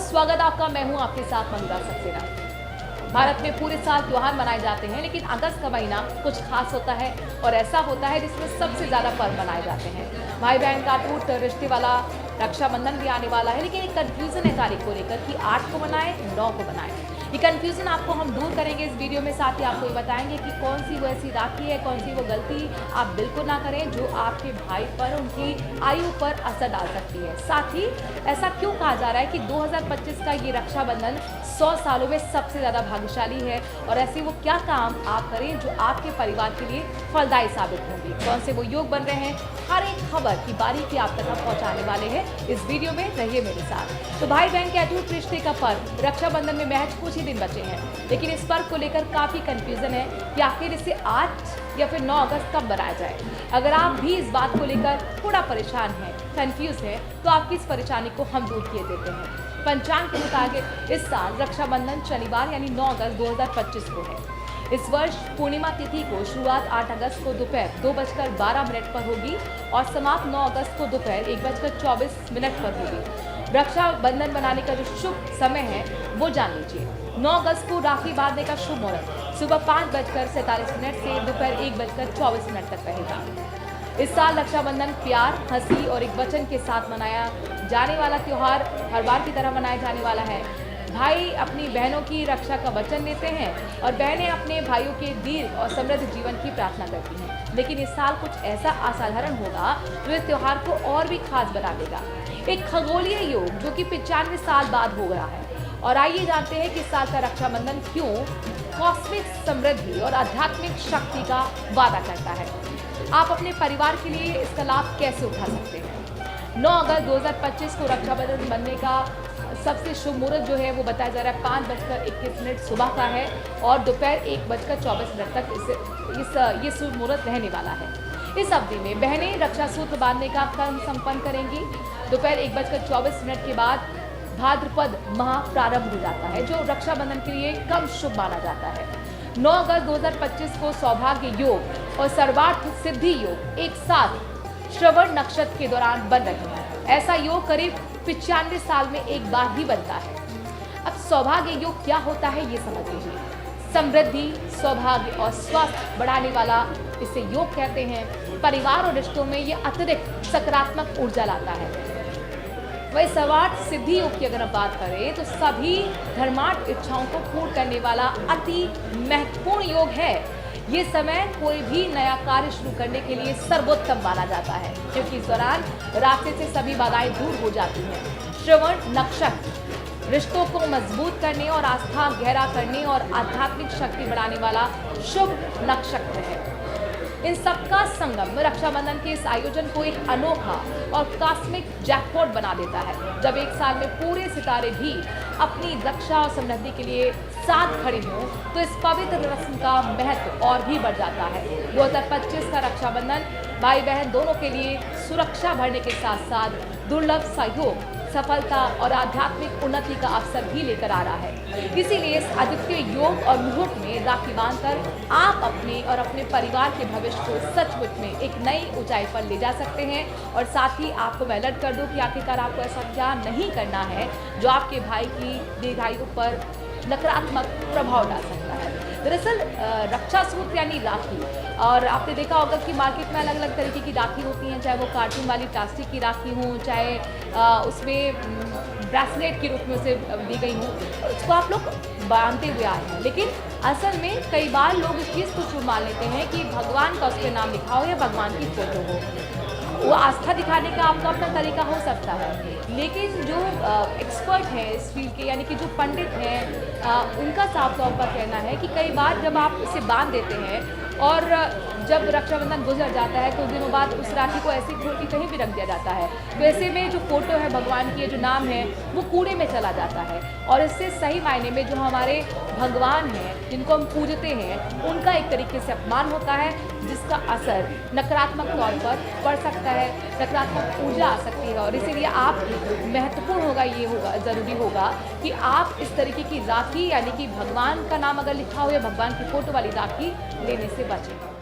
स्वागत आपका। मैं हूं आपके साथ मंगला सक्सेना। भारत में पूरे साल त्योहार मनाए जाते हैं, लेकिन अगस्त का महीना कुछ खास होता है और ऐसा होता है जिसमें सबसे ज्यादा पर्व मनाए जाते हैं। भाई बहन का टूट रिश्ते वाला रक्षाबंधन भी आने वाला है, लेकिन एक कंफ्यूजन है तारीख को लेकर कि 8 को मनाएं 9 को मनाएं। ये कंफ्यूजन आपको हम दूर करेंगे इस वीडियो में। साथ ही आपको ये बताएंगे कि कौन सी वो ऐसी राखी है, कौन सी वो गलती आप बिल्कुल ना करें जो आपके भाई पर, उनकी आयु पर असर डाल सकती है। साथ ही ऐसा क्यों कहा जा रहा है कि 2025 का ये रक्षाबंधन 100 सालों में सबसे ज़्यादा भाग्यशाली है, और ऐसे वो क्या काम आप करें जो आपके परिवार के लिए फलदायी साबित होंगे। कौन से वो योग बन रहे हैं, हर एक खबर की बारीकी आप तक पहुंचाने वाले हैं इस वीडियो में। रहिए मेरे साथ। तो भाई बहन के अटूट रिश्ते का पर्व रक्षाबंधन में महज कुछ ही दिन बचे हैं, लेकिन इस पर्व को लेकर काफी कंफ्यूजन है कि आखिर इसे 8 या फिर 9 अगस्त कब मनाया जाए। अगर आप भी इस बात को लेकर थोड़ा परेशान हैं, कंफ्यूज हैं, तो आपकी इस परेशानी को हम दूर किए देते हैं। पंचांग के मुताबिक इस साल रक्षाबंधन शनिवार यानी 9 अगस्त 2025 को है। इस वर्ष पूर्णिमा तिथि को शुरुआत 8 अगस्त को दोपहर 2:12 पर होगी और समाप्त 9 अगस्त को दोपहर 1:24 पर होगी। रक्षाबंधन बनाने का जो शुभ समय है वो जान लीजिए। 9 अगस्त को राखी बांधने का शुभ मुहूर्त सुबह 5:47 से दोपहर 1:24 तक रहेगा। इस साल रक्षाबंधन प्यार, हंसी और एक वचन के साथ मनाया जाने वाला त्योहार हर बार की तरह मनाया जाने वाला है। भाई अपनी बहनों की रक्षा का वचन लेते हैं और बहनें अपने भाइयों के दीर्घ और समृद्ध जीवन की प्रार्थना करती हैं। लेकिन इस साल कुछ ऐसा असाधारण होगा जो इस त्योहार को और भी खास बना देगा। एक खगोलीय योग जो कि 95 साल बाद हो रहा है। और आइए जानते हैं कि इस साल का रक्षाबंधन क्यों कॉस्मिक समृद्धि और आध्यात्मिक शक्ति का वादा करता है। आप अपने परिवार के लिए इसका लाभ कैसे उठा सकते हैं। 9 अगस्त 2025 को रक्षाबंधन बनने का सबसे शुभ मुहूर्त जो है वो बताया जा रहा है 5:21 सुबह का है और दोपहर 1:24 तक ये शुभ मुहूर्त रहने वाला है। इस अवधि में बहनें रक्षा सूत्र बांधने का कर्म संपन्न करेंगी। दोपहर 1:24 के बाद भाद्रपद माह प्रारंभ हो जाता है, जो रक्षाबंधन के लिए कम शुभ माना जाता है। 9 अगस्त 2025 को सौभाग्य योग और सर्वार्थ सिद्धि योग एक साथ श्रवण नक्षत्र के दौरान बन रहे हैं। ऐसा योग करीब 95 साल में एक बार ही बनता है। अब सौभाग्य योग क्या होता है ये समझ लीजिए। समृद्धि, सौभाग्य और स्वास्थ्य बढ़ाने वाला इसे योग कहते हैं। परिवार और रिश्तों में ये अतिरिक्त सकारात्मक ऊर्जा लाता है। वही सर्वार्थ सिद्धि योग की अगर हम बात करें तो सभी धर्मार्थ इच्छाओं को पूर्ण करने वाला अति महत्वपूर्ण योग है। ये समय कोई भी नया कार्य शुरू करने के लिए सर्वोत्तम माना जाता है, क्योंकि इस दौरान रास्ते से सभी बाधाएं दूर हो जाती हैं। श्रवण नक्षत्र रिश्तों को मजबूत करने और आस्था गहरा करने और आध्यात्मिक शक्ति बढ़ाने वाला शुभ नक्षत्र है। इन सबका संगम रक्षाबंधन के इस आयोजन को एक अनोखा और कॉस्मिक जैकपॉट बना देता है। जब एक साल में पूरे सितारे भी अपनी रक्षा और समृद्धि के लिए साथ खड़े हों तो इस पवित्र रस्म का महत्व और भी बढ़ जाता है। 2025 का रक्षाबंधन भाई बहन दोनों के लिए सुरक्षा बढ़ने के साथ साथ दुर्लभ सहयोग, सफलता और आध्यात्मिक उन्नति का अवसर भी लेकर आ रहा है। इसीलिए इस अद्वितीय योग और मुहूर्त में राखी बांधकर आप अपने और अपने परिवार के भविष्य को सचमुच में एक नई ऊंचाई पर ले जा सकते हैं। और साथ ही आपको मैं अलर्ट कर दूं कि आखिरकार आपको ऐसा क्या नहीं करना है जो आपके भाई की दीर्घायु पर नकारात्मक प्रभाव डाल सकता है। दरअसल रक्षा सूत्र यानी राखी, और आपने देखा होगा कि मार्केट में अलग अलग तरीके की राखी होती हैं, चाहे वो कार्टून वाली प्लास्टिक की राखी हो, चाहे उसमें ब्रेसलेट के रूप में उसे दी गई हो, उसको आप लोग बांधते हुए आए हैं। लेकिन असल में कई बार लोग इस चीज़ को शुभ मान लेते हैं कि भगवान का उस पर नाम लिखा हो या भगवान की फोटो हो। वो आस्था दिखाने का आपका अपना तरीका हो सकता है, लेकिन जो एक्सपर्ट हैं इस फील्ड के, यानी कि जो पंडित हैं, उनका साफ तौर पर कहना है कि कई बार जब आप इसे बांध देते हैं और जब रक्षाबंधन गुजर जाता है कुछ दिनों बाद उस राखी को ऐसी खोल के कहीं भी रख दिया जाता है, तो ऐसे में जो फोटो है भगवान की, जो नाम है, वो कूड़े में चला जाता है। और इससे सही मायने में जो हमारे भगवान हैं जिनको हम पूजते हैं उनका एक तरीके से अपमान होता है, जिसका असर नकारात्मक तौर पर पड़ सकता है, नकारात्मक ऊर्जा आ सकती है। और इसीलिए आप महत्वपूर्ण होगा, ये होगा, ज़रूरी होगा कि आप इस तरीके की राखी यानी कि भगवान का नाम अगर लिखा हो या भगवान की फोटो वाली राखी लेने से बचें।